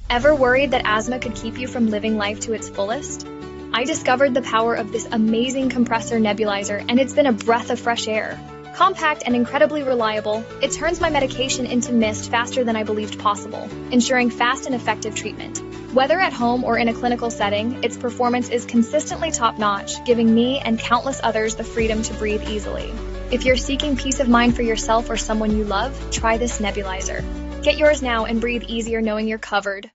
Ever worried that asthma could keep you from living life to its fullest? I discovered the power of this amazing compressor nebulizer, and it's been a breath of fresh air. Compact and incredibly reliable, it turns my medication into mist faster than I believed possible, ensuring fast and effective treatment. Whether at home or in a clinical setting, its performance is consistently top-notch, giving me and countless others the freedom to breathe easily. If you're seeking peace of mind for yourself or someone you love, try this nebulizer. Get yours now and breathe easier knowing you're covered.